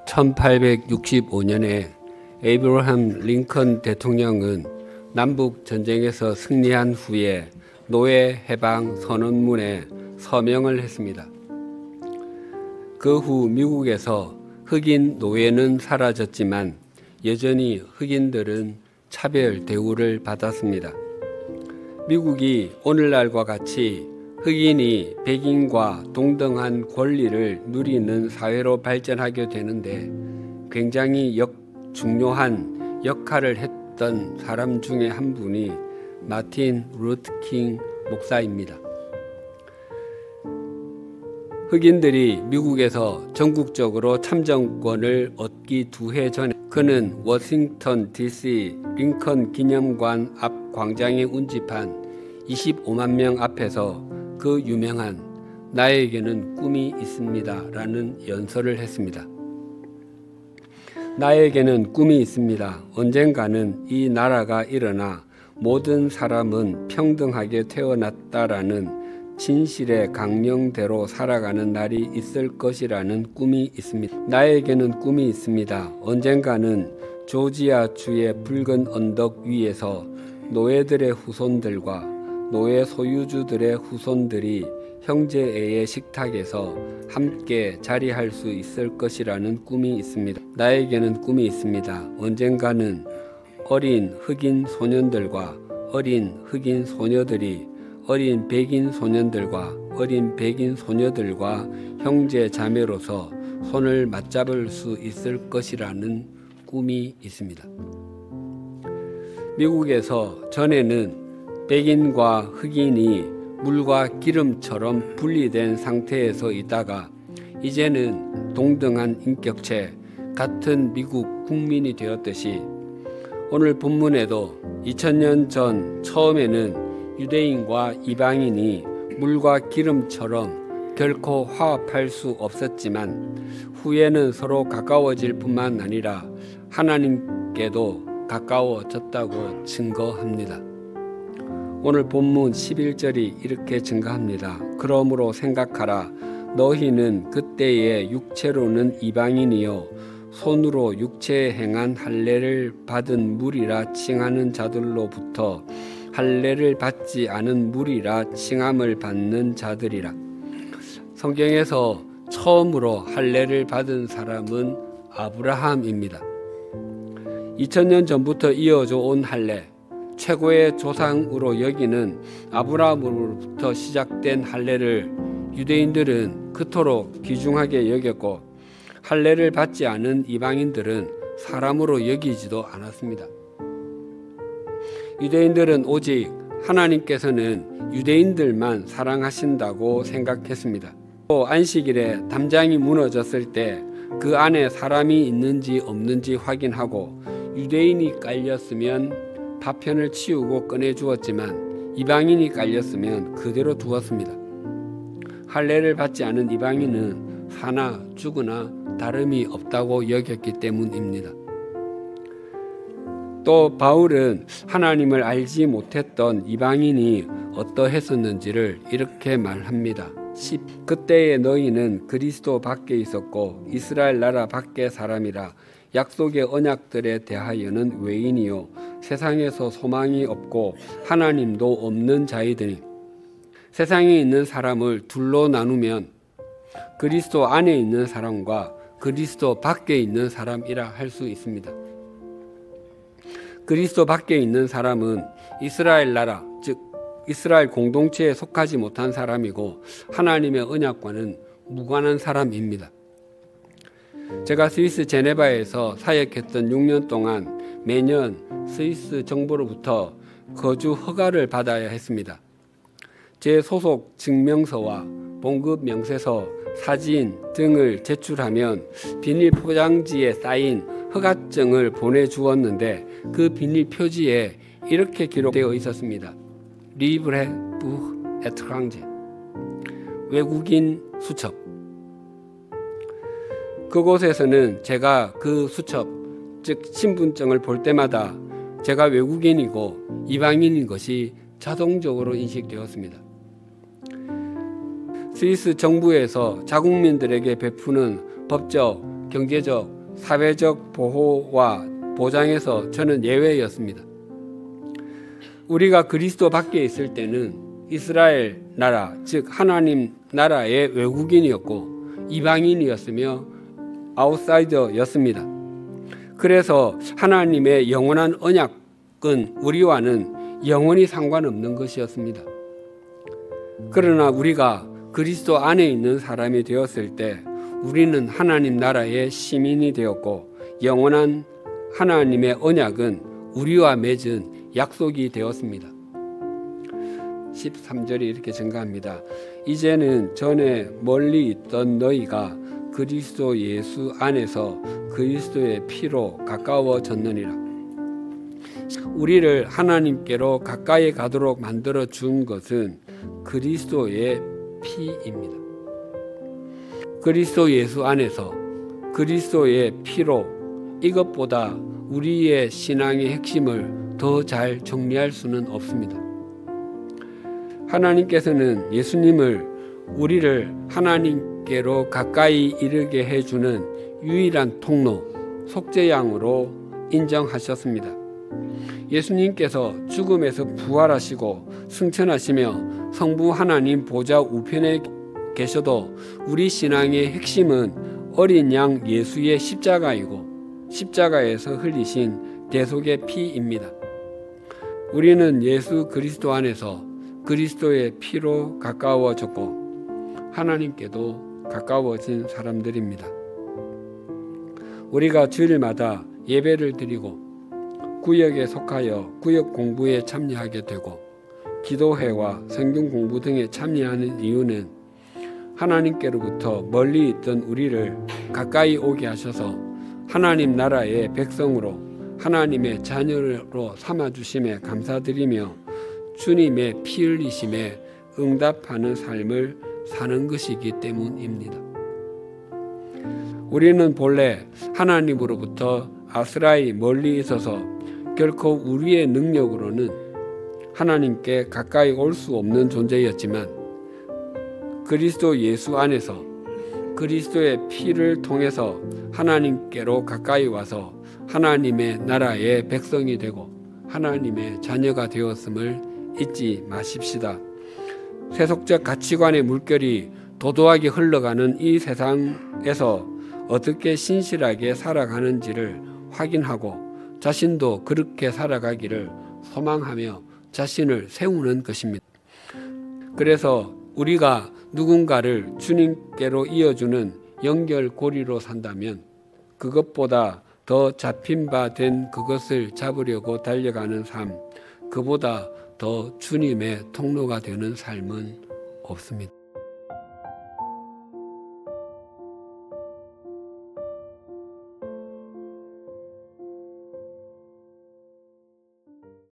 1865년에 에이브러함 링컨 대통령은 남북 전쟁에서 승리한 후에 노예 해방 선언문에 서명을 했습니다. 그 후 미국에서 흑인 노예는 사라졌지만 여전히 흑인들은 차별 대우를 받았습니다. 미국이 오늘날과 같이 흑인이 백인과 동등한 권리를 누리는 사회로 발전하게 되는데 굉장히 중요한 역할을 했던 사람 중에 한 분이 마틴 루터 킹 목사입니다. 흑인들이 미국에서 전국적으로 참정권을 얻기 2해 전에 그는 워싱턴 DC 링컨 기념관 앞 광장에 운집한 25만 명 앞에서 그 유명한 나에게는 꿈이 있습니다 라는 연설을 했습니다. 나에게는 꿈이 있습니다. 언젠가는 이 나라가 일어나 모든 사람은 평등하게 태어났다라는 진실의 강령대로 살아가는 날이 있을 것이라는 꿈이 있습니다. 나에게는 꿈이 있습니다. 언젠가는 조지아주의 붉은 언덕 위에서 노예들의 후손들과 노예 소유주들의 후손들이 형제애의 식탁에서 함께 자리할 수 있을 것이라는 꿈이 있습니다. 나에게는 꿈이 있습니다. 언젠가는 어린 흑인 소년들과 어린 흑인 소녀들이 어린 백인 소년들과 어린 백인 소녀들과 형제 자매로서 손을 맞잡을 수 있을 것이라는 꿈이 있습니다. 미국에서 전에는 백인과 흑인이 물과 기름처럼 분리된 상태에서 있다가 이제는 동등한 인격체 같은 미국 국민이 되었듯이 오늘 본문에도 2000년 전 처음에는 유대인과 이방인이 물과 기름처럼 결코 화합할 수 없었지만 후에는 서로 가까워질 뿐만 아니라 하나님께도 가까워졌다고 증거합니다. 오늘 본문 11절이 이렇게 증거합니다. 그러므로 생각하라. 너희는 그때의 육체로는 이방인이요 손으로 육체에 행한 할례를 받은 무리라 칭하는 자들로부터 할례를 받지 않은 무리라 칭함을 받는 자들이라. 성경에서 처음으로 할례를 받은 사람은 아브라함입니다. 2000년 전부터 이어져 온 할례, 최고의 조상으로 여기는 아브라함으로부터 시작된 할례를 유대인들은 그토록 귀중하게 여겼고 할례를 받지 않은 이방인들은 사람으로 여기지도 않았습니다. 유대인들은 오직 하나님께서는 유대인들만 사랑하신다고 생각했습니다. 또 안식일에 담장이 무너졌을 때 그 안에 사람이 있는지 없는지 확인하고 유대인이 깔렸으면 파편을 치우고 꺼내주었지만 이방인이 깔렸으면 그대로 두었습니다. 할례를 받지 않은 이방인은 사나 죽으나 다름이 없다고 여겼기 때문입니다. 또 바울은 하나님을 알지 못했던 이방인이 어떠했었는지를 이렇게 말합니다. 그때의 너희는 그리스도 밖에 있었고 이스라엘 나라 밖의 사람이라 약속의 언약들에 대하여는 외인이요 세상에서 소망이 없고 하나님도 없는 자이더니 세상에 있는 사람을 둘로 나누면 그리스도 안에 있는 사람과 그리스도 밖에 있는 사람이라 할 수 있습니다. 그리스도 밖에 있는 사람은 이스라엘 나라, 즉 이스라엘 공동체에 속하지 못한 사람이고 하나님의 언약과는 무관한 사람입니다. 제가 스위스 제네바에서 사역했던 6년 동안 매년 스위스 정부로부터 거주 허가를 받아야 했습니다. 제 소속 증명서와 봉급 명세서, 사진 등을 제출하면 비닐 포장지에 쌓인 허가증을 보내주었는데 그 비닐 표지에 이렇게 기록되어 있었습니다. 리브레 부 에트랑제, 외국인 수첩. 그곳에서는 제가 그 수첩, 즉 신분증을 볼 때마다 제가 외국인이고 이방인인 것이 자동적으로 인식되었습니다. 스위스 정부에서 자국민들에게 베푸는 법적, 경제적, 사회적 보호와 보장에서 저는 예외였습니다. 우리가 그리스도 밖에 있을 때는 이스라엘 나라, 즉 하나님 나라의 외국인이었고 이방인이었으며 아웃사이더였습니다. 그래서 하나님의 영원한 언약은 우리와는 영원히 상관없는 것이었습니다. 그러나 우리가 그리스도 안에 있는 사람이 되었을 때 우리는 하나님 나라의 시민이 되었고 영원한 하나님의 언약은 우리와 맺은 약속이 되었습니다. 13절이 이렇게 증가합니다. 이제는 전에 멀리 있던 너희가 그리스도 예수 안에서 그리스도의 피로 가까워졌느니라. 우리를 하나님께로 가까이 가도록 만들어 준 것은 그리스도의 피입니다. 그리스도 예수 안에서 그리스도의 피로, 이것보다 우리의 신앙의 핵심을 더 잘 정리할 수는 없습니다. 하나님께서는 예수님을 우리를 하나님께로 가까이 이르게 해주는 유일한 통로, 속죄양으로 인정하셨습니다. 예수님께서 죽음에서 부활하시고 승천하시며 성부 하나님 보좌 우편에 계셔도 우리 신앙의 핵심은 어린 양 예수의 십자가이고 십자가에서 흘리신 대속의 피입니다. 우리는 예수 그리스도 안에서 그리스도의 피로 가까워졌고 하나님께도 가까워진 사람들입니다. 우리가 주일마다 예배를 드리고 구역에 속하여 구역 공부에 참여하게 되고 기도회와 성경 공부 등에 참여하는 이유는 하나님께로부터 멀리 있던 우리를 가까이 오게 하셔서 하나님 나라의 백성으로 하나님의 자녀로 삼아주심에 감사드리며 주님의 피 흘리심에 응답하는 삶을 사는 것이기 때문입니다. 우리는 본래 하나님으로부터 아스라이 멀리 있어서 결코 우리의 능력으로는 하나님께 가까이 올 수 없는 존재였지만 그리스도 예수 안에서 그리스도의 피를 통해서 하나님께로 가까이 와서 하나님의 나라의 백성이 되고 하나님의 자녀가 되었음을 잊지 마십시다. 세속적 가치관의 물결이 도도하게 흘러가는 이 세상에서 어떻게 신실하게 살아가는지를 확인하고 자신도 그렇게 살아가기를 소망하며 자신을 세우는 것입니다. 그래서 우리가 누군가를 주님께로 이어주는 연결고리로 산다면 그것보다 더 잡힌 바 된 그것을 잡으려고 달려가는 삶, 그보다 더 주님의 통로가 되는 삶은 없습니다.